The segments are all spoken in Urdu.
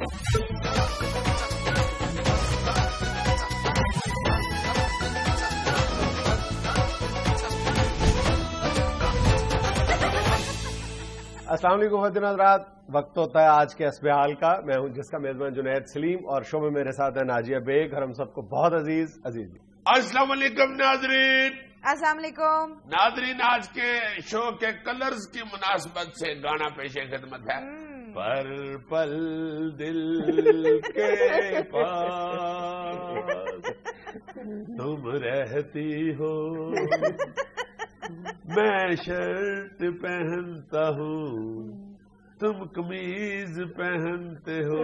السلام علیکم حضرت حضرات، وقت ہوتا ہے آج کے حسب حال کا. میں ہوں جس کا میزبان جنید سلیم، اور شو میں میرے ساتھ ہے ناجیہ بیگ، اور ہم سب کو بہت عزیز. السلام علیکم ناظرین. السلام علیکم ناظرین، آج کے شو کے کلرز کی مناسبت سے گانا پیش خدمت ہے. پرپل دل کے پاس تم رہتی ہو، میں شرٹ پہنتا ہوں، تم قمیض پہنتے ہو.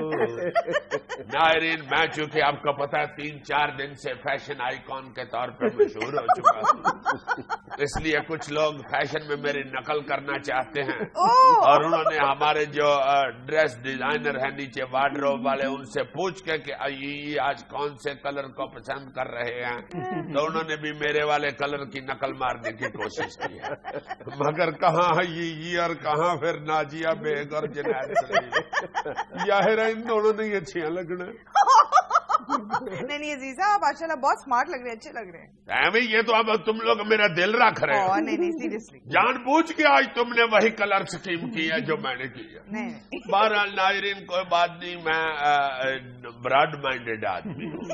ناظرین، میں چونکہ آپ کو پتا 3-4 دن سے فیشن آئیکن کے طور پر مشہور ہو چکا ہوں، اس لیے کچھ لوگ فیشن میں میری نقل کرنا چاہتے ہیں، اور انہوں نے ہمارے جو ڈریس ڈیزائنر ہیں نیچے وارڈروب والے، ان سے پوچھ کے کہ یہ آج کون سے کلر کو پسند کر رہے ہیں، تو انہوں نے بھی میرے والے کلر کی نقل مارنے کی کوشش کی ہے. مگر کہاں ہے یہ اور کہاں پھر ناجیہ بیگ اور جنید سلیم. ظاہر ہے ان دونوں نے اچھے لگنا. نہیں عزیز صاحب، ماشاء اللہ بہت اسمارٹ لگ رہے ہیں، اچھے لگ رہے ہیں. یہ تو اب تم لوگ میرا دل رکھ رہے ہو. نہیں سیریسلی جان بوجھ کے آج تم نے وہی کلر سکیم کی ہے جو میں نے کی ہے. بہرحال ناظرین، کوئی بات نہیں، میں براڈ مائنڈیڈ آدمی ہوں.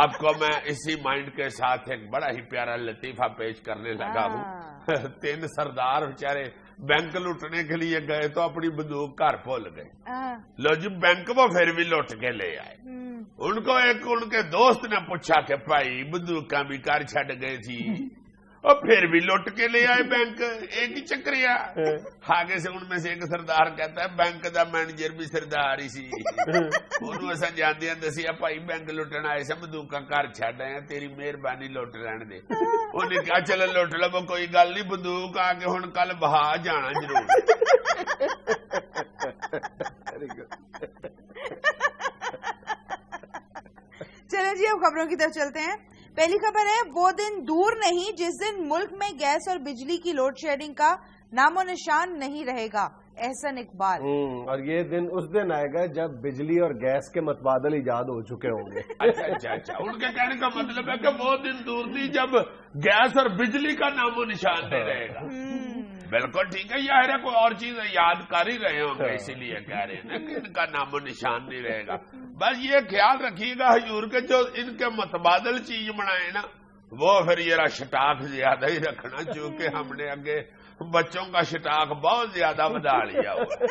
آپ کو میں اسی مائنڈ کے ساتھ ایک بڑا ہی پیارا لطیفہ پیش کرنے لگا ہوں. 3 سردار بیچارے بینک لوٹنے کے لیے گئے تو اپنی بندوق گھر بھول گئے. لو جی، بینک وہ پھر بھی لوٹ کے لے آئے. ان کو ان کے دوست نے پوچھا کہ بھائی بندوق بھی گھر چھڈ گئے تھی، اور پھر بھی لوٹ کے لے آئے بینک، ایک ہی چکریا. آگے سے ان میں سے ایک سردار کہتا ہے بینک دا مینیجر بھی سردار ہی سی. انہوں ایسا جاندیا دسیا بھائی بینک لٹن آئے سے بندوق گھر چھڈ آئے، تیری مہربانی لوٹ رہن دے. انہیں کہا چلو لوٹ لو، کوئی گل نہیں، بندوق آ کے ہوں کل بہا جانا ضرور. چلیں جی، اب خبروں کی طرف چلتے ہیں. پہلی خبر ہے، وہ دن دور نہیں جس دن ملک میں گیس اور بجلی کی لوڈ شیڈنگ کا نام و نشان نہیں رہے گا. احسن اقبال. اور یہ دن اس دن آئے گا جب بجلی اور گیس کے متبادل ایجاد ہو چکے ہوں گے. اچھا، ان کے کہنے کا مطلب ہے کہ وہ دن دور نہیں جب گیس اور بجلی کا نام و نشان نہیں رہے گا. بالکل ٹھیک ہے. یہ کوئی اور چیز یاد کر ہی رہے ہوں گے، اسی لیے کہہ رہے ہیں کہ ان کا نام و نشان نہیں رہے گا. بس یہ خیال رکھیے گا حضور کے جو ان کے متبادل چیز بنائے نا، وہ پھر یہ شٹاک زیادہ ہی رکھنا، چونکہ ہم نے اگے بچوں کا شٹاک بہت زیادہ بڑھا لیا ہوا ہے.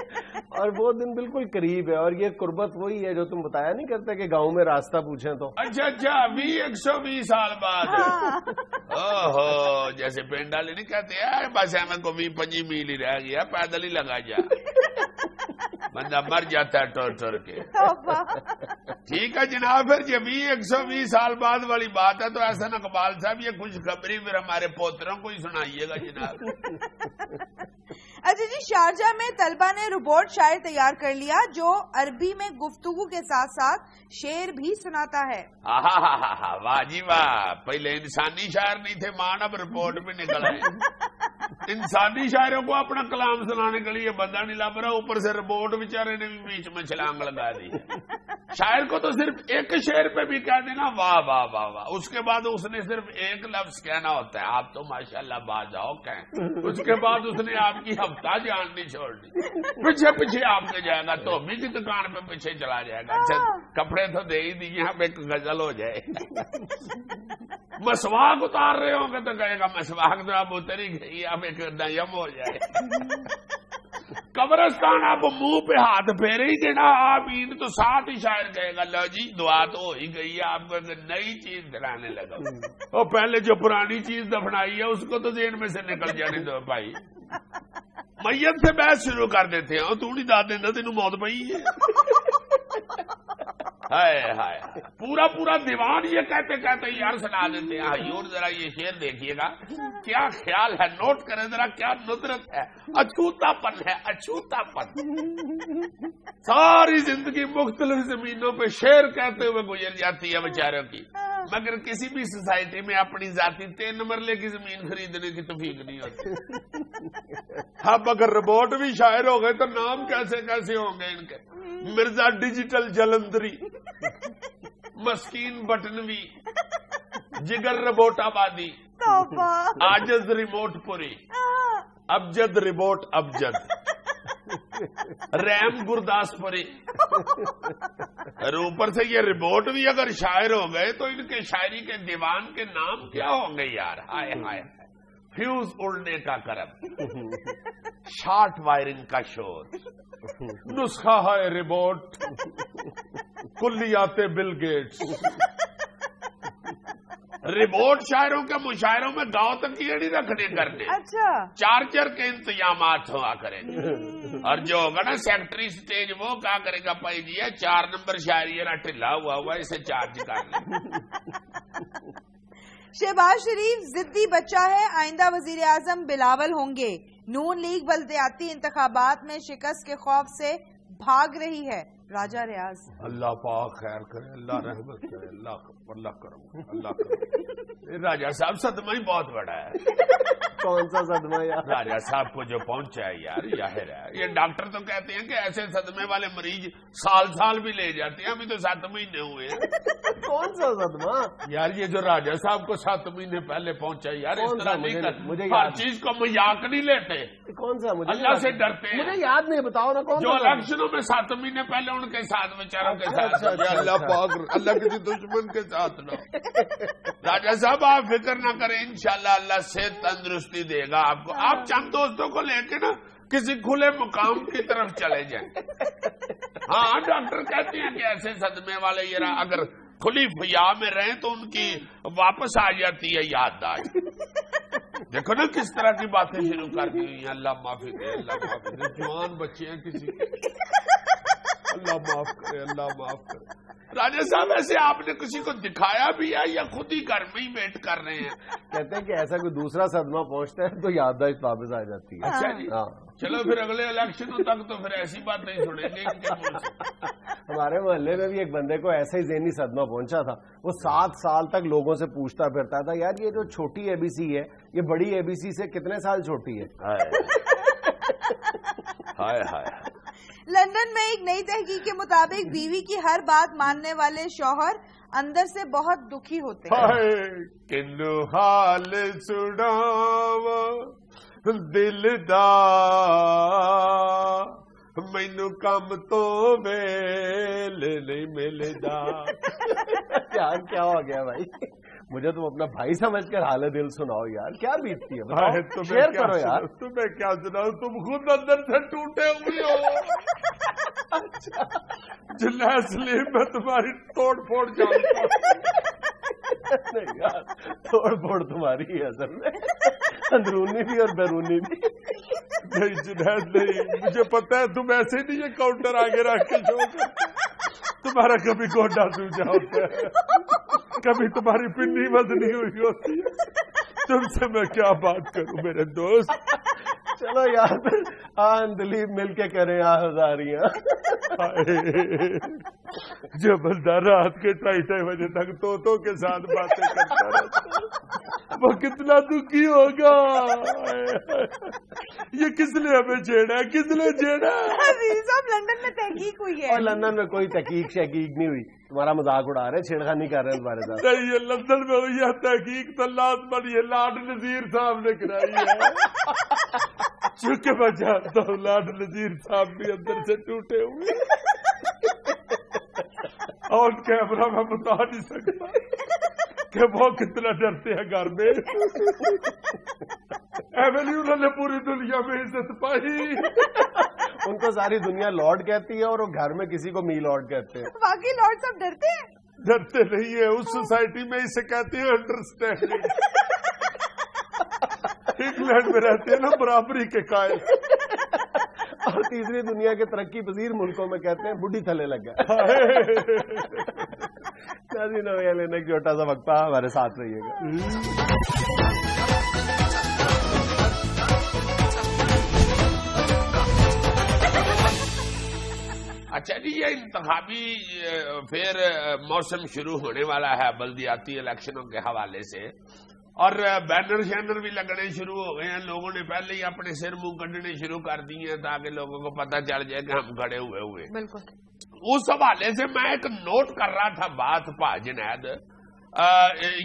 اور وہ دن بالکل قریب ہے، اور یہ قربت وہی ہے جو تم بتایا نہیں کرتے کہ گاؤں میں راستہ پوچھیں تو. اچھا 120 سال بعد. اوہو، جیسے پنڈ والے نہیں کہتے ہیں بس ہمیں کو 25 میل ہی رہ گیا، پیدل ہی لگا جا، بندہ مر جاتا ہے ٹر کے. ٹھیک ہے جناب، پھر جب 120 سال بعد والی بات ہے تو احسن اقبال صاحب یہ خوشخبری پھر ہمارے پوتروں کو ہی سنائیے گا جناب. اچھا جی، شارجہ میں طلبہ نے روبوٹ شاعر تیار کر لیا جو عربی میں گفتگو کے ساتھ ساتھ شعر بھی سناتا ہے. واہ جی واہ، پہلے انسانی شاعر نہیں تھے مان، اب رپورٹ بھی نکل آئے. انسانی شاعروں کو اپنا کلام سنانے کے لیے بندہ نہیں لب رہا، اوپر سے رپورٹ بیچارے نے بھی بیچ میں چھلانگ لگا دی. شاعر کو تو صرف ایک شعر پہ بھی کہہ دینا واہ واہ واہ واہ، اس کے بعد اس نے صرف ایک لفظ کہنا ہوتا ہے آپ تو ماشاءاللہ باز آؤ کہیں، اس کے بعد اس نے آپ کی ہفتہ جان نہیں چھوڑنی، پیچھے آپ کے جائے گا تو بھی کی دکان پہ پیچھے چلا جائے گا. اچھا کپڑے تو دے ہی دیجیے، اب ایک غزل ہو جائے. مسواک اتار رہے ہوں گے تو کہے گا مسواک تو اب اتر ہی گئی، اب ایک نیم ہو جائے. قبرستان آپ منہ پہ ہاتھ پھیرے ہی دینا آمین تو ساتھ ہی شاعر کہے گا لو جی دعا تو ہو ہی گئی ہے، آپ کو ایک نئی چیز دلانے لگا. اور پہلے جو پرانی چیز دفنائی ہے اس کو تو ذہن میں سے نکل جانے دو بھائی. میت سے بحث شروع کر دیتے ہیں، تو نہیں داد دینا تینوں موت پئی ہے. ہائے ہائے، پورا دیوان یہ کہتے کہتے یار سنا دیتے ہیں. حضور ذرا یہ شعر دیکھیے گا، کیا خیال ہے، نوٹ کریں ذرا، کیا ندرت ہے، اچھوتا پن ہے، اچھوتا پن. ساری زندگی مختلف زمینوں پہ شعر کہتے ہوئے گزر جاتی ہے بیچاروں کی، مگر کسی بھی سوسائٹی میں اپنی ذاتی 3 مرلے کی زمین خریدنے کی توفیق نہیں ہوتی. اب اگر روبوٹ بھی شاعر ہو گئے تو نام کیسے کیسے ہوں گے ان کے. مرزا ڈیجیٹل جلندری، مسکین بٹنوی، جگر ربوٹ آبادی، آجز ریموٹ پوری، ابجد ریموٹ ابجد، ریم گرداس پوری۔ اور اوپر سے یہ ریموٹ بھی اگر شاعر ہو گئے تو ان کے شاعری کے دیوان کے نام کیا ہوں گے یار؟ ہائے ہائے، فیوز اڑنے کا کرم، شارٹ وائرنگ کا شور، نسخہ ہے ریموٹ، کلیات بل گیٹس۔ ریموٹ شاعروں کے مشاعروں میں گاؤں تک یہ نہیں رکھنے کرنے، اچھا چارجر کے انتظامات ہوا کریں گے۔ اور جو ہوگا نا سیکٹری سٹیج، وہ کیا کرے گا؟ بھائی جی 4 نمبر شاعری ہے نا، ٹھلا ہوا اسے چارج کر لیں۔ شہباز شریف ضدی بچہ ہے، آئندہ وزیر اعظم بلاول ہوں گے۔ نون لیگ بلدیاتی انتخابات میں شکست کے خوف سے بھاگ رہی ہے، راجہ ریاض۔ اللہ پاک خیر کرے، اللہ رحمت کرے، اللہ کرم، اللہ کرم۔ راجہ صاحب صدمہ ہی بہت بڑا ہے۔ کون سا صدمہ یار؟ راجہ صاحب کو جو پہنچا ہے یار، ظاہر ہے یہ ڈاکٹر تو کہتے ہیں کہ ایسے صدمے والے مریض سال بھی لے جاتے ہیں، ابھی تو 7 مہینے ہوئے ہیں۔ کون سا صدمہ یار یہ جو راجہ صاحب کو 7 مہینے پہلے پہنچا یار، اس طرح نہیں کرتے، ہر چیز کو مذاق نہیں لیتے، کون سا؟ اللہ سے ڈرتے ہیں۔ مجھے یاد نہیں، بتاؤ نا کون جو الیکشنوں میں 7 مہینے پہلے ان کے ساتھ بیچاروں کے ساتھ، اللہ پاک اللہ کسی دشمن کے ساتھ نہ۔ راجہ صاحب آپ فکر نہ کریں، انشاءاللہ اللہ صحت تندرستی دے گا آپ کو۔ آپ چند دوستوں کو لے کے نا کسی کھلے مقام کی طرف چلے جائیں۔ ہاں ڈاکٹر کہتے ہیں کہ ایسے صدمے والے یہ اگر کھلی فیا میں رہیں تو ان کی واپس آ جاتی ہے یادداشت۔ دیکھو نا کس طرح کی باتیں شروع کر دی ہوئی ہیں، اللہ معافی دے، اللہ معافی دے، جوان بچے ہیں کسی کے، اللہ معاف کرے، اللہ معاف کرے۔ راجہ صاحب ایسے آپ نے کسی کو دکھایا بھی ہے یا خود ہی گھر میں ہی ویٹ کر رہے ہیں؟ کہتے ہیں کہ ایسا کوئی دوسرا صدمہ پہنچتا ہے تو یادداشت واپس آ جاتی ہے۔ اچھا جی، ہاں چلو پھر اگلے الیکشنوں تک تو پھر ایسی بات نہیں سنیں گے۔ ہمارے محلے میں بھی ایک بندے کو ایسا ہی ذہنی صدمہ پہنچا تھا، وہ 7 سال تک لوگوں سے پوچھتا پھرتا تھا یار یہ جو چھوٹی اے بی سی ہے یہ بڑی اے بی سی سے کتنے سال چھوٹی ہے؟ ہائے ہائے۔ لندن میں ایک نئی تحقیق کے مطابق بیوی کی ہر بات ماننے والے شوہر اندر سے بہت دکھی ہوتے ہیں۔ کنو حال سڑاوا دل دا، مینو کم تو ویل نہیں ملدا۔ کیا ہو گیا بھائی؟ مجھے تم اپنا بھائی سمجھ کر حال دل سناؤ یار، کیا بیتتی ہے؟ شیئر کرو یار۔ تمہیں کیا سناؤ، تم خود اندر سے ٹوٹے ہوئے ہو۔ جنید سلیم میں تمہاری توڑ پھوڑ جانتا ہوں۔ نہیں یار، توڑ پھوڑ تمہاری ہے اصل میں، اندرونی بھی اور بیرونی بھی۔ نہیں جنید نہیں، مجھے پتا ہے تم ایسے نہیں یہ کاؤنٹر آگے رکھ کے شو کرتے، تمہارا کبھی گوڈا سوجا ہوتا ہے، کبھی تمہاری پنی وزنی ہوئی ہوتی ہے۔ تم سے میں کیا بات کروں میرے دوست؟ چلو یار پھر دلیپ مل کے کریں ہزاریاں۔ جو بندہ رات کے 2:30 بجے تک طوطوں کے ساتھ باتیں کرتا رہتا وہ کتنا دکھی ہوگا۔ یہ کس نے ہمیں چھیڑا ہے، کس نے چھیڑا؟ صاحب لندن میں تحقیق ہوئی ہے۔ اور لندن میں کوئی تحقیق شحقیق نہیں ہوئی، تمہارا مذاق اڑا رہے، چھیڑخانی کر رہے ہیں تمہارے ساتھ۔ نہیں یہ لندن میں ہوئی ہے تحقیق تو لازماً یہ لاڈ نذیر صاحب نے کرائی ہے، چونکہ میں جانتا ہوں لاڈ نذیر صاحب بھی اندر سے ٹوٹے ہوئے اور کیمرہ میں بتا نہیں سکتا کہ وہ کتنا ڈرتے ہیں گھر میں۔ ایویلیو انہوں نے پوری دنیا میں عزت پائی، ان کو ساری دنیا لارڈ کہتی ہے اور وہ گھر میں کسی کو می لارڈ کہتے ہیں۔ باقی لارڈ سب ڈرتے ہیں؟ ڈرتے نہیں ہے، اس سوسائٹی میں اسے کہتے ہیں انڈرسٹینڈنگ۔ انگلینڈ میں رہتے ہیں نا برابری کے قائل، اور تیسری دنیا کے ترقی پذیر ملکوں میں کہتے ہیں بڈھی تھلے لگا۔ لینے ایک چھوٹا سا وقفہ، ہمارے ساتھ رہیے گا۔ اچھا جی، یہ انتخابی پھر موسم شروع ہونے والا ہے بلدیاتی الیکشنوں کے حوالے سے، اور بینر شینر بھی لگنے شروع ہو گئے ہیں۔ لوگوں نے پہلے ہی اپنے سر منہ کڈنے شروع کر دیے ہیں تاکہ لوگوں کو پتہ چل جائے کہ ہم کھڑے ہوئے۔ بالکل اس حوالے سے میں ایک نوٹ کر رہا تھا بات پا جنید،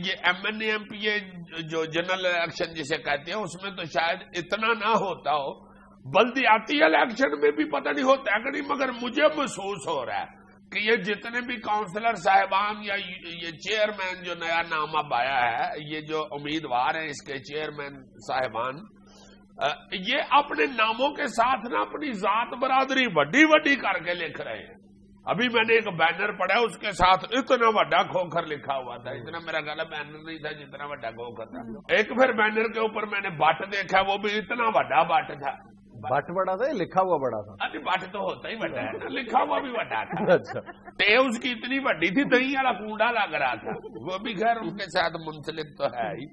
یہ MNAMP یہ جو جنرل الیکشن جسے کہتے ہیں اس میں تو شاید اتنا نہ ہوتا ہو، بلدیاتی الیکشن میں بھی پتہ نہیں ہوتا ہے کہ نہیں، مگر مجھے محسوس ہو رہا ہے کہ یہ جتنے بھی کاؤنسلر صاحبان یا یہ چیئرمین جو نیا نام اب آیا ہے، یہ جو امیدوار ہیں اس کے چیئرمین صاحبان، یہ اپنے ناموں کے ساتھ نا اپنی ذات برادری وڈی وڈی کر کے لکھ رہے ہیں. ابھی میں نے ایک بینر پڑھا اس کے ساتھ اتنا بڑا کھوکھر لکھا ہوا تھا، اتنا میرا خیال بینر نہیں تھا جتنا بڑا کھوکھر تھا. ایک پھر بینر کے اوپر میں نے بٹ دیکھا، وہ بھی اتنا بڑا بٹ تھا. بٹ بڑا تھا یا لکھا ہوا بڑا تھا؟ ارے بٹ تو ہوتا ہی بڑا ہے نا، لکھا ہوا بھی بڑا تھا. اچھا، تے اس کی اتنی بڑی تھی دہی والا کنڈا لگ رہا تھا. وہ بھی خیر ان کے ساتھ منسلک تو ہے ہی،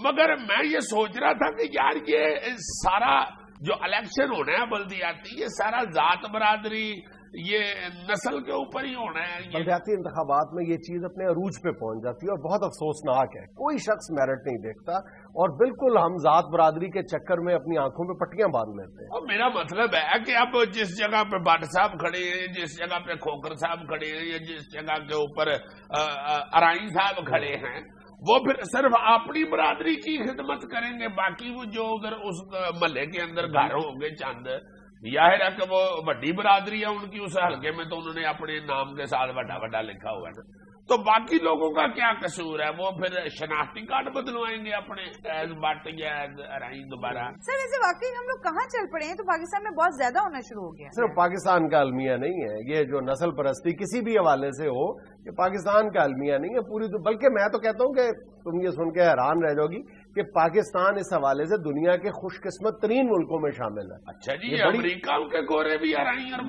مگر میں یہ سوچ رہا تھا کہ یار یہ سارا جو الیکشن ہونا ہے بلدیاتی، یہ سارا ذات برادری، یہ نسل کے اوپر ہی ہونا ہے. بلدیاتی انتخابات میں یہ چیز اپنے عروج پہ پہنچ جاتی ہے اور بہت افسوسناک ہے. کوئی شخص میرٹ نہیں دیکھتا اور بالکل ہم ذات برادری کے چکر میں اپنی آنکھوں پہ پٹیاں باندھ لیتے ہیں. اور میرا مطلب ہے کہ اب جس جگہ پہ بٹ صاحب کھڑے ہیں، جس جگہ پہ کھوکر صاحب کھڑے ہیں، یا جس جگہ کے اوپر ارائیں صاحب کھڑے ہیں، وہ پھر صرف اپنی برادری کی خدمت کریں گے. باقی وہ جو ادھر اس محلے کے اندر گھر ہوں گے چند، ظاہر ہے کہ وہ بڑی برادری ہے ان کی اس حلقے میں، تو انہوں نے اپنے نام کے ساتھ بڑا بڑا لکھا ہوا ہے. تو باقی لوگوں کا کیا قصور ہے؟ وہ پھر شناختی کارڈ بدلوائیں گے اپنے ایز بٹ یا ایز ارائیں دوبارہ. سر ویسے واقعی ہم لوگ کہاں چل پڑے ہیں؟ تو پاکستان میں بہت زیادہ ہونا شروع ہو گیا. صرف پاکستان کا المیہ نہیں ہے یہ جو نسل پرستی کسی بھی حوالے سے ہو، یہ پاکستان کا المیہ نہیں ہے پوری بلکہ میں تو کہتا ہوں کہ تم یہ سن کے حیران رہ جاؤ گی کہ پاکستان اس حوالے سے دنیا کے خوش قسمت ترین ملکوں میں شامل ہے. اچھا جی، امریکہ کے گورے بھی ارائیں اور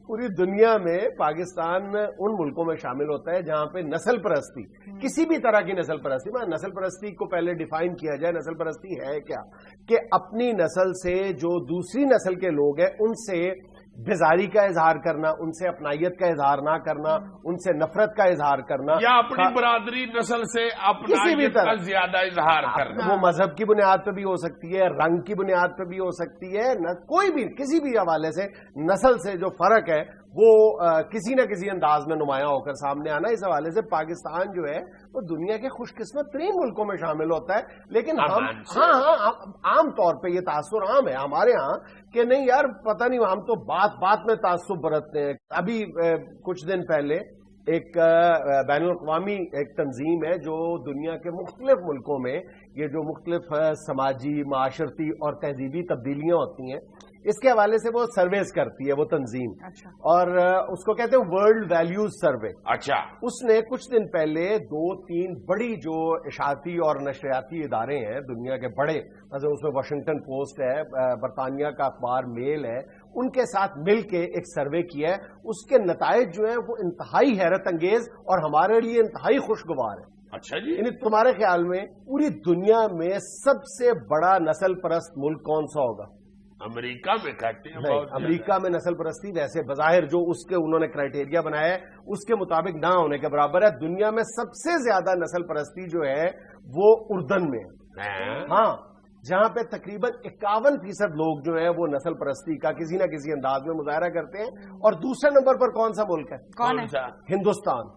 پوری دنیا میں پاکستان ان ملکوں میں شامل ہوتا ہے جہاں پہ نسل پرستی، کسی بھی طرح کی نسل پرستی، میں نسل پرستی کو پہلے ڈیفائن کیا جائے. نسل پرستی ہے کیا؟ کہ اپنی نسل سے جو دوسری نسل کے لوگ ہیں ان سے بیزاری کا اظہار کرنا، ان سے اپنائیت کا اظہار نہ کرنا، ان سے نفرت کا اظہار کرنا، یا اپنی برادری نسل سے اپنائیت کا زیادہ اظہار کرنا. وہ مذہب کی بنیاد پہ بھی ہو سکتی ہے، رنگ کی بنیاد پہ بھی ہو سکتی ہے، کوئی بھی کسی بھی حوالے سے نسل سے جو فرق ہے وہ کسی نہ کسی انداز میں نمایاں ہو کر سامنے آنا. اس حوالے سے پاکستان جو ہے وہ دنیا کے خوش قسمت ترین ملکوں میں شامل ہوتا ہے. لیکن ہم عام طور پہ یہ تاثر عام ہے ہمارے ہاں کہ نہیں یار پتہ نہیں، ہم تو بات بات میں تعصب برتتے ہیں. ابھی کچھ دن پہلے ایک بین الاقوامی ایک تنظیم ہے جو دنیا کے مختلف ملکوں میں یہ جو مختلف سماجی، معاشرتی اور تہذیبی تبدیلیاں ہوتی ہیں اس کے حوالے سے وہ سرویز کرتی ہے وہ تنظیم. اچھا. اور اس کو کہتے ہیں ورلڈ ویلیوز سروے. اچھا. اس نے کچھ دن پہلے 2-3 بڑی جو اشاعتی اور نشریاتی ادارے ہیں دنیا کے بڑے، مثلا اس میں واشنگٹن پوسٹ ہے، برطانیہ کا اخبار میل ہے، ان کے ساتھ مل کے ایک سروے کیا ہے. اس کے نتائج جو ہیں وہ انتہائی حیرت انگیز اور ہمارے لیے انتہائی خوشگوار ہے. اچھا جی. یعنی تمہارے خیال میں پوری دنیا میں سب سے بڑا نسل پرست ملک کون سا ہوگا؟ امریکہ میں کہتے ہیں. امریکہ میں نسل پرستی ویسے بظاہر جو اس کے انہوں نے کرائٹیریا بنایا ہے اس کے مطابق نہ ہونے کے برابر ہے. دنیا میں سب سے زیادہ نسل پرستی جو ہے وہ اردن میں ہے. ہاں، جہاں پہ تقریباً 51% لوگ جو ہیں وہ نسل پرستی کا کسی نہ کسی انداز میں مظاہرہ کرتے ہیں. اور دوسرے نمبر پر کون سا ملک ہے؟ کون ہے؟ ہندوستان،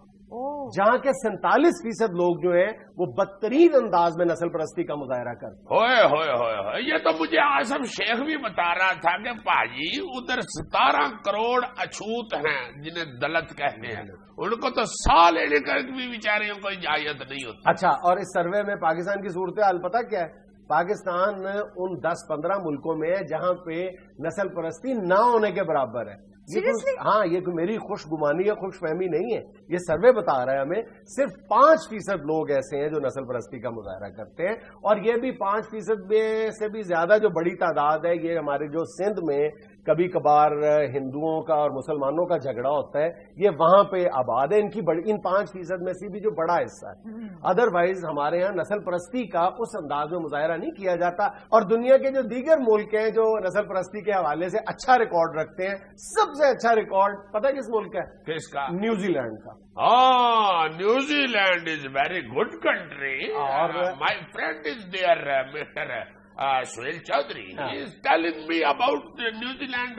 جہاں کے 47% لوگ جو ہیں وہ بدترین انداز میں نسل پرستی کا مظاہرہ کرتے ہیں. ہوئے یہ تو مجھے آصف شیخ بھی بتا رہا تھا کہ پاجی ادھر 17 کروڑ اچھوت ہیں جنہیں دلت کہتے ہیں، ان کو تو سا لینے کا بھی بیچاریوں کو اجازت نہیں ہوتی. اچھا، اور اس سروے میں پاکستان کی صورتحال پتہ کیا ہے؟ پاکستان ان 10-15 ملکوں میں ہے جہاں پہ نسل پرستی نہ ہونے کے برابر ہے. ہاں، یہ میری خوش گمانی یا خوش فہمی نہیں ہے، یہ سروے بتا رہا ہے ہمیں. صرف 5% لوگ ایسے ہیں جو نسل پرستی کا مظاہرہ کرتے ہیں، اور یہ بھی 5% سے بھی زیادہ جو بڑی تعداد ہے یہ ہمارے جو سندھ میں کبھی کبھار ہندوؤں کا اور مسلمانوں کا جھگڑا ہوتا ہے، یہ وہاں پہ آباد ہے. ان 5% میں سے بھی جو بڑا حصہ ہے. ادروائز ہمارے ہاں نسل پرستی کا اس انداز میں مظاہرہ نہیں کیا جاتا. اور دنیا کے جو دیگر ملک ہیں جو نسل پرستی کے حوالے سے اچھا ریکارڈ رکھتے ہیں، سب سے اچھا ریکارڈ پتہ کس ملک کا ہے؟ کس کا؟ نیوزی لینڈ کا. New Zealand is very good country. My friend is there mister Sohail Chaudhry. He is telling me about New Zealand.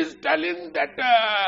is telling that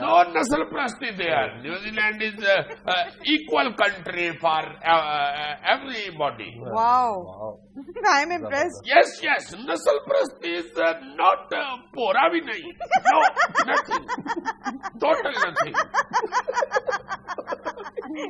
no nasal prasti there. New Zealand is equal country for everybody. Wow. I am impressed. Yes, yes. Nasal prasti is not pora bhi nahi. No, nothing. Total nothing.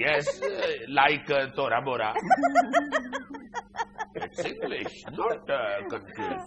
Yes, like tora bora. It's English, not confused.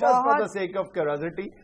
Just for the sake of curiosity,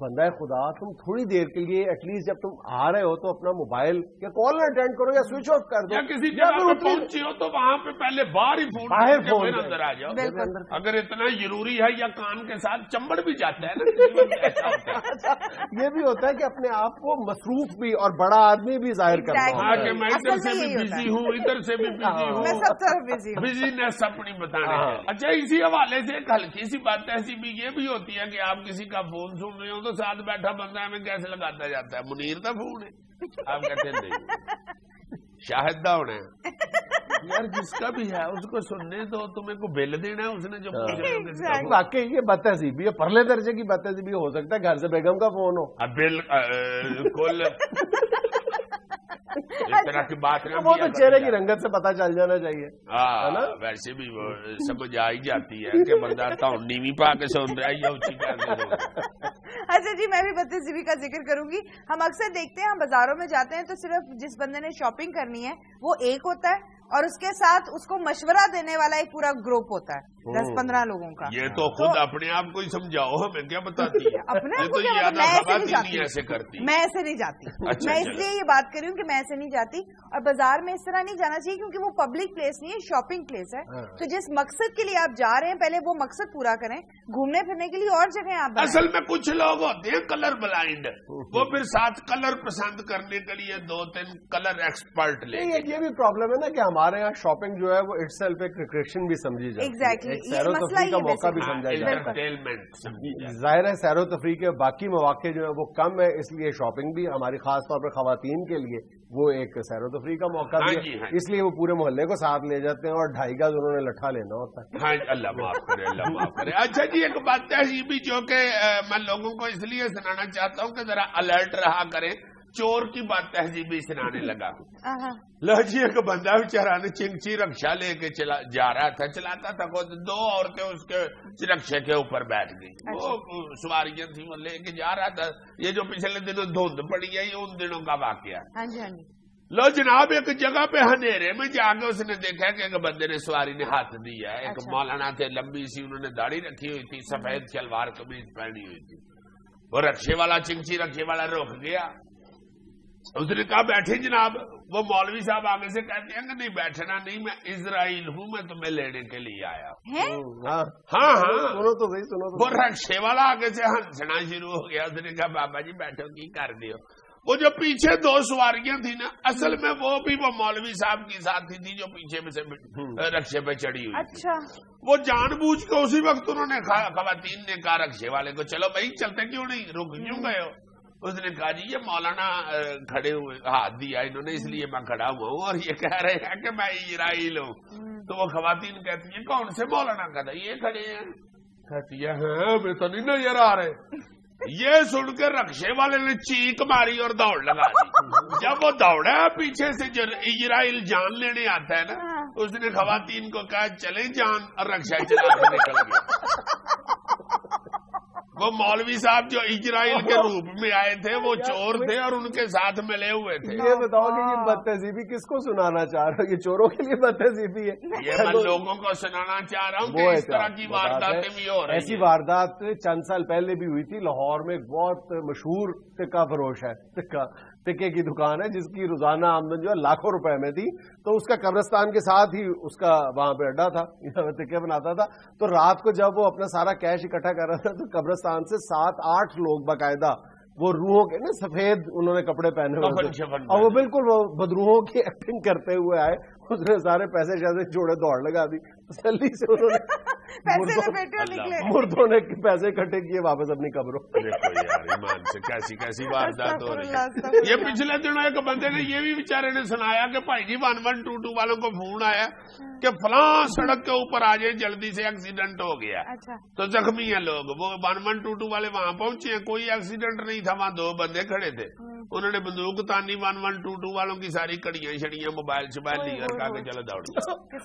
بندہ خدا تم تھوڑی دیر کے لیے ایٹ لیسٹ جب تم آ رہے ہو تو اپنا موبائل یا کال نہ اٹینڈ کرو یا سوئچ آف کر دو, یا کسی جگہ پہ پہنچی ہو تو وہاں پہ پہلے باہر ہی فون پھر اندر آ جاؤ. اگر اتنا ضروری ہے یا کان کے ساتھ چمبڑ بھی جاتا ہے نا, یہ بھی ہوتا ہے کہ اپنے آپ کو مصروف بھی اور بڑا آدمی بھی ظاہر کرتا ہے کہ میں ادھر سے بھی بزی ہوں, ادھر سے بھی بزی ہوں, بزینس اپنی بتانے. اچھا, اسی حوالے سے ایک ہلکی سی بات ایسی بھی یہ بھی ہوتی ہے کہ آپ کسی کا فون سن رہے ہو تو ساتھ بیٹھا بندہ ہمیں کیسے لگاتا جاتا ہے, منیر کا فون ہے, آپ کہتے ہیں نہیں شاہد دا ہونا ہے یار, جس کا بھی ہے اس کو سننے تو تمہیں کو بل دینا ہے اس نے جو واقعی یہ بدتہذیبی ہے, پرلے درجے کی بدتہذیبی ہو سکتا ہے گھر سے بیگم کا فون ہو. بالکل اس طرح کی بات نہ, وہ تو چہرے کی رنگت سے پتہ چل جانا چاہیے. ہاں ویسے بھی وہ سمجھ آ ہی جاتی ہے کہ بندہ تو نیوی پا کے سن رہا ہے یا اچھی کر. اچھا جی, میں بھی بدتہذیبی کا ذکر کروں گی. ہم اکثر دیکھتے ہیں, ہم بازاروں میں جاتے ہیں تو صرف جس بندے نے شاپنگ کرنی ہے وہ ایک ہوتا ہے اور اس کے ساتھ اس کو مشورہ دینے والا ایک پورا گروپ ہوتا ہے 10-15 لوگوں کا. یہ تو خود اپنے آپ کو ہی سمجھاؤ, ہمیں کیا بتاتی ہے اپنے آپ کو, ایسے کرتی, میں ایسے نہیں جاتی. میں اس لیے یہ بات کر رہی ہوں کہ میں ایسے نہیں جاتی, اور بازار میں اس طرح نہیں جانا چاہیے کیونکہ وہ پبلک پلیس نہیں ہے, شاپنگ پلیس ہے. تو جس مقصد کے لیے آپ جا رہے ہیں پہلے وہ مقصد پورا کریں. گھومنے پھرنے کے لیے اور جگہ آپ اصل میں کچھ لوگ ہوتے ہیں کلر بلائنڈ, وہ پھر ساتھ کلر پسند کرنے کے لیے 2-3 کلر ایکسپرٹ لیں. یہ بھی پرابلم ہے نا کہ ہمارے یہاں شاپنگ جو ہے وہ اٹ سیلف ایک ریکریشن بھی سمجھی جاتی ہے, ایگزیکٹلی سیر و تفریح کا موقع بھی سمجھا جاتا ہے. ظاہر ہے سیر و تفریح کے باقی مواقع جو ہے وہ کم ہے, اس لیے شاپنگ بھی ہماری خاص طور پر خواتین کے لیے وہ ایک سیر و تفریح کا موقع بھی ہے, اس لیے وہ پورے محلے کو ساتھ لے جاتے ہیں اور 2.5 گز انہوں نے لٹھا لینا ہوتا ہے. ہاں اللہ معاف کرے, اللہ معاف کرے. اچھا جی, ایک بات تہذیبی جو کہ میں لوگوں کو اس لیے سنانا چاہتا ہوں کہ ذرا الرٹ رہا کریں, چور کی بات تہذیبی سنانے لگا. لو جی, ایک بندہ بیچارہ نے چنچی رکشا لے کے جا رہا تھا, چلاتا تھا, 2 عورتیں اس کے رکشے کے اوپر بیٹھ گئی. وہ سواریاں تھیں, وہ لے کے جا رہا تھا. یہ جو پچھلے دنوں دھند پڑی ہے یہ ان دنوں کا واقعہ. لو جناب, ایک جگہ پہ اندھیرے میں جا کے اس نے دیکھا کہ ایک بندے نے سواری نے ہاتھ دیا. ایک مولانا تھے, لمبی سی, انہوں نے داڑھی رکھی ہوئی تھی, سفید شلوار قمیض پہنی ہوئی تھی. وہ رکشے والا, چنچی رکشے والا روک گیا. اس نے کہا بیٹھے جناب. وہ مولوی صاحب آگے سے کہتے ہیں کہ نہیں بیٹھنا نہیں, میں اسرائیل ہوں, میں تمہیں لینے کے لیے آیا. ہاں سنو تو صحیح. وہ رکشے والا آگے سے ہنسنا شروع ہو گیا. اس نے کہا بابا جی بیٹھو, کی کر دیو. وہ جو پیچھے 2 سواریاں تھیں نا, اصل میں وہ بھی وہ مولوی صاحب کی ساتھی تھی جو پیچھے میں سے رکشے پہ چڑھی ہوئی. اچھا. وہ جان بوجھ کے اسی وقت انہوں نے خواتین نے کہا رکشے والے کو, چلو بھائی چلتے کیوں نہیں, رک کیوں گئے ہو. اس نے کہا جی یہ مولانا کھڑے ہوئے, ہاتھ دیا انہوں نے, اس لیے میں کھڑا ہوا ہوں, اور یہ کہہ رہے ہیں کہ میں اسرائیل ہوں. تو وہ خواتین کہتی ہیں کون سے مولانا؟ کہتا یہ کھڑے ہیں. کہتی ہے ہاں میں تو نہیں نظر آ رہے. یہ سن کے رکشے والے نے چیخ ماری اور دوڑ لگا دی. جب وہ دوڑا پیچھے سے جو اسرائیل جان لینے آتا ہے نا, اس نے خواتین کو کہا چلیں جان, اور رکشا چلا کے نکل گیا. وہ مولوی صاحب جو اسرائیل کے روپ میں آئے تھے وہ چور تھے اور ان کے ساتھ ملے ہوئے تھے. یہ بتاؤ کہ یہ بدتہذیبی کس کو سنانا چاہ رہا ہوں؟ یہ چوروں کے لیے بدتہذیبی ہے. یہ میں لوگوں کو سنانا چاہ رہا ہوں کہ اس طرح کی وارداتیں بھی ہو رہی ہیں. ایسی واردات چند سال پہلے بھی ہوئی تھی. لاہور میں ایک بہت مشہور ٹکا فروش ہے, ٹکے کی دکان ہے جس کی روزانہ آمدن جو ہے لاکھوں روپے میں تھی. تو اس کا قبرستان کے ساتھ ہی اس کا وہاں پہ اڈا تھا, ٹکے بناتا تھا. تو رات کو جب وہ اپنا سارا کیش اکٹھا کر رہا تھا تو قبرستان سے 7-8 لوگ باقاعدہ وہ روحوں کے نا سفید انہوں نے کپڑے پہنے ہوئے تھے, اور وہ بالکل وہ بدروحوں کی ایکٹنگ کرتے ہوئے آئے. اس نے سارے پیسے جوڑے دوڑ لگا دی. تسلی سے انہوں نے مردوں نے پیسے اکٹھے کیے واپس اپنی قبروں. ایمان سے کیسی کیسی واردات ہو رہی ہے. یہ پچھلے دنوں ایک بندے نے یہ بھی بیچارے نے سنایا کہ بھائی جی 1122 والوں کو فون آیا کہ فلاں سڑک کے اوپر آ جائے, جلدی سے ایکسیڈنٹ ہو گیا. تو زخمی ہیں لوگ. وہ 1122 والے وہاں پہنچے ہیں, کوئی ایکسیڈنٹ نہیں تھا, وہاں 2 بندے کھڑے تھے. انہوں نے بندوق تانی 1122 والوں کی ساری کڑیاں شڑیاں موبائل شبائل لی اور کہا کہ چلو دوڑ.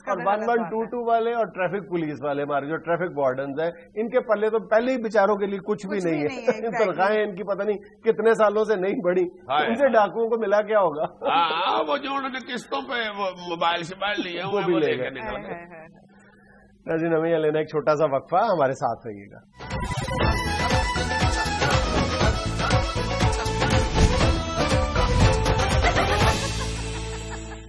اور 1122 والے اور ٹریفک پولیس والے ہمارے جو ٹریفک وارڈنز ہیں, ان کے پلے تو پہلے ہی بیچاروں کے لیے کچھ بھی نہیں ہے. تنخواہیں ان کی پتہ نہیں کتنے سالوں سے نہیں بڑھی. ان سے ڈاکوؤں کو ملا کیا ہوگا؟ ہاں وہ جو انہوں نے قسطوں پہ موبائل شبائل لیے وہ بھی لے کے نکل گئے. ناظرین ہمیں لینا ایک چھوٹا سا وقفہ, ہمارے ساتھ رہیے گا.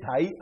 $2.5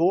2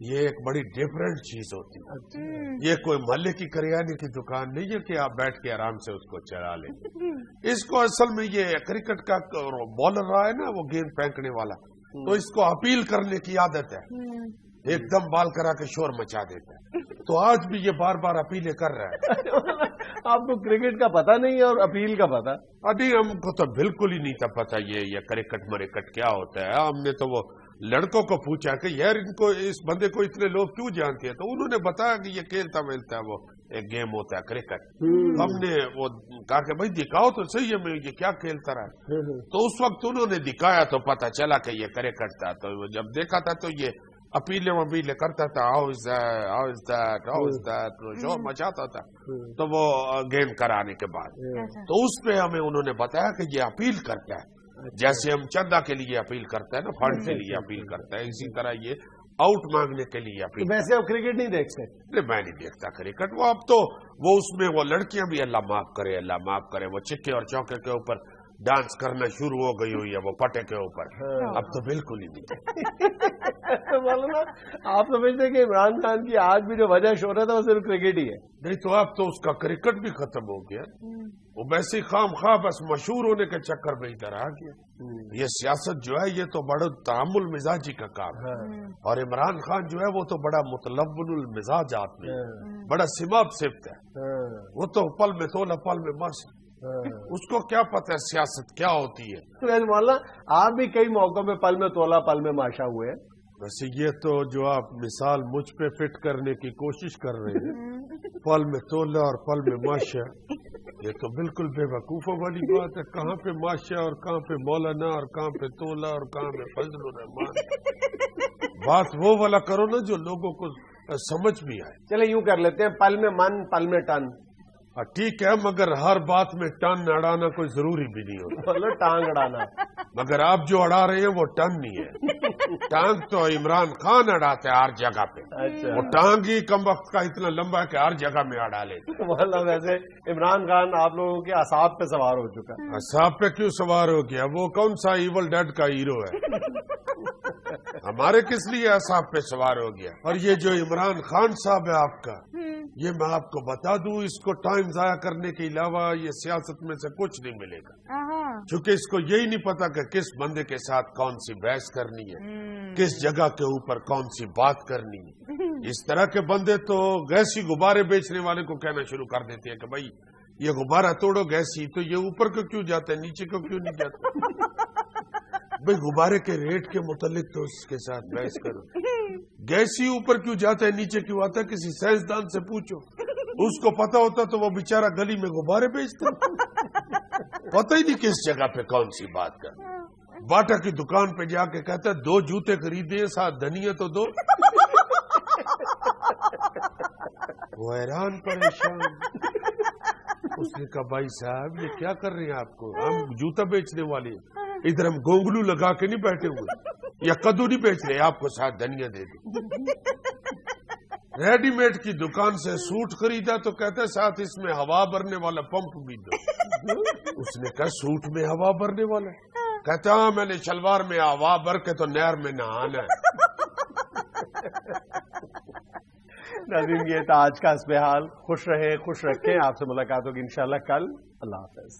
یہ ایک بڑی ڈفرینٹ چیز ہوتی ہے. یہ کوئی محلے کی کریانے کی دکان نہیں ہے کہ آپ بیٹھ کے آرام سے اس کو چلا لیں. اس کو اصل میں یہ کرکٹ کا بالر رہا ہے نا، وہ گیند پھینکنے والا، تو اس کو اپیل کرنے کی عادت ہے، ایک دم بال کرا کے شور مچا دیتا ہے. تو آج بھی یہ بار بار اپیلیں کر رہا ہے. آپ کو کرکٹ کا پتہ نہیں ہے اور اپیل کا پتہ؟ ابھی ہم کو تو بالکل ہی نہیں تھا پتا یہ کرکٹ مرکٹ کیا ہوتا ہے. ہم نے تو وہ لڑکوں کو پوچھا کہ یار ان کو، اس بندے کو اتنے لوگ کیوں جانتے ہیں، تو انہوں نے بتایا کہ یہ کھیلتا ویلتا ہے، وہ ایک گیم ہوتا ہے کرکٹ. ہم نے وہ کہا کہ بھائی دکھاؤ تو صحیح ہے، میں یہ کیا کھیلتا رہا. تو اس وقت انہوں نے دکھایا تو پتا چلا کہ یہ کرکٹ تھا. تو جب دیکھا تھا تو یہ اپیلیں کرتا تھا، ہاؤ از دیٹ شور مچاتا تھا. تو وہ گیم کرانے کے بعد تو اس پہ ہمیں انہوں نے بتایا کہ یہ اپیل کرتا ہے، جیسے ہم چندہ کے لیے اپیل کرتے ہیں نا، فنڈ کے لیے اپیل کرتا ہے، اسی طرح یہ آؤٹ مانگنے کے لیے اپیل. ویسے آپ کرکٹ نہیں دیکھ سکتے؟ میں نہیں دیکھتا کرکٹ. وہ اب تو وہ اس میں وہ لڑکیاں بھی اللہ معاف کرے، اللہ معاف کرے، وہ چکے اور چوکے کے اوپر ڈانس کرنا شروع ہو گئی ہوئی ہے، وہ پٹے کے اوپر. اب تو بالکل ہی نہیں. مولانا آپ سمجھتے ہیں کہ عمران خان کی آج بھی جو وجہ شہرت ہے وہ صرف کرکٹ ہی ہے؟ نہیں تو اب تو اس کا کرکٹ بھی ختم ہو گیا. وہ ویسے خام خواہ بس مشہور ہونے کے چکر میں ادھر آ گیا. یہ سیاست جو ہے یہ تو بڑا تعامل مزاجی کا کام ہے. اور عمران خان جو ہے وہ تو بڑا متلون المزاج آدمی ہے، بڑا سماپ صفت ہے. وہ تو پل میں تولا پل میں مس. اس کو کیا پتہ ہے سیاست کیا ہوتی ہے. مولانا آپ بھی کئی موقعوں میں پل میں تولا پل میں ماشا ہوئے ہیں. ویسے یہ تو جو آپ مثال مجھ پہ فٹ کرنے کی کوشش کر رہے ہیں، پل میں تولا اور پل میں ماشا، یہ تو بالکل بے وقوفوں والی بات ہے. کہاں پہ ماشا اور کہاں پہ مولانا اور کہاں پہ تولا اور کہاں پہ فضل الرحمان. بات وہ والا کرو نا جو لوگوں کو سمجھ بھی آئے. چلے یوں کر لیتے ہیں، پل میں من پل میں ٹن. ٹھیک ہے، مگر ہر بات میں ٹن اڑانا کوئی ضروری بھی نہیں ہوتا. ٹانگ اڑانا. مگر آپ جو اڑا رہے ہیں وہ ٹن نہیں ہے. ٹانگ تو عمران خان اڑاتے ہیں ہر جگہ پہ. وہ ٹانگ ہی کم وقت کا اتنا لمبا ہے کہ ہر جگہ میں اڑا لیتے. مطلب ویسے عمران خان آپ لوگوں کے اعصاب پہ سوار ہو چکا. اعصاب پہ کیوں سوار ہو گیا؟ وہ کون سا ایول ڈیڈ کا ہیرو ہے؟ ہمارے کس لیے اعصاب پہ سوار ہو گیا؟ اور یہ جو عمران خان صاحب ہے آپ کا، یہ میں آپ کو بتا دوں، اس کو ٹائم ضائع کرنے کے علاوہ یہ سیاست میں سے کچھ نہیں ملے گا. چونکہ اس کو یہی نہیں پتا کہ کس بندے کے ساتھ کون سی بحث کرنی ہے، کس جگہ کے اوپر کون سی بات کرنی ہے. اس طرح کے بندے تو گیسی غبارے بیچنے والے کو کہنا شروع کر دیتے ہیں کہ بھائی یہ غبارہ توڑو گیسی، تو یہ اوپر کو کیوں جاتا ہے، نیچے کو کیوں نہیں جاتا؟ بھائی غبارے کے ریٹ کے متعلق تو اس کے ساتھ بحث کرو. گیسی اوپر کیوں جاتا ہے نیچے کیوں آتا ہے، کسی سائنسدان سے پوچھو. اس کو پتا ہوتا تو وہ بیچارہ گلی میں غبارے بیچتا. پتہ ہی نہیں کس جگہ پہ کون سی بات کر. باٹا کی دکان پہ جا کے کہتا ہے 2 جوتے خریدے، ساتھ دھنیا تو دو. وہ حیران پریشان. اس نے کہا بھائی صاحب یہ کیا کر رہے ہیں آپ کو، ہم جوتا بیچنے والے ہیں، ادھر ہم گونگلو لگا کے نہیں بیٹھے ہوئے، یا کدو نہیں بیچ رہے، آپ کو ساتھ دھنیا دے دیں. ریڈی میڈ کی دکان سے سوٹ خریدا تو کہتا ہے ساتھ اس میں ہوا بھرنے والا پمپ بھی دو. اس نے کہا سوٹ میں ہوا بھرنے والا؟ کہتا ہاں میں نے شلوار میں ہوا بھر کے تو نہر میں نہانا ہے. ناظرین یہ تھا آج کا حسب حال. خوش رہیں، خوش رکھیں. آپ سے ملاقات ہوگی انشاءاللہ کل. اللہ حافظ.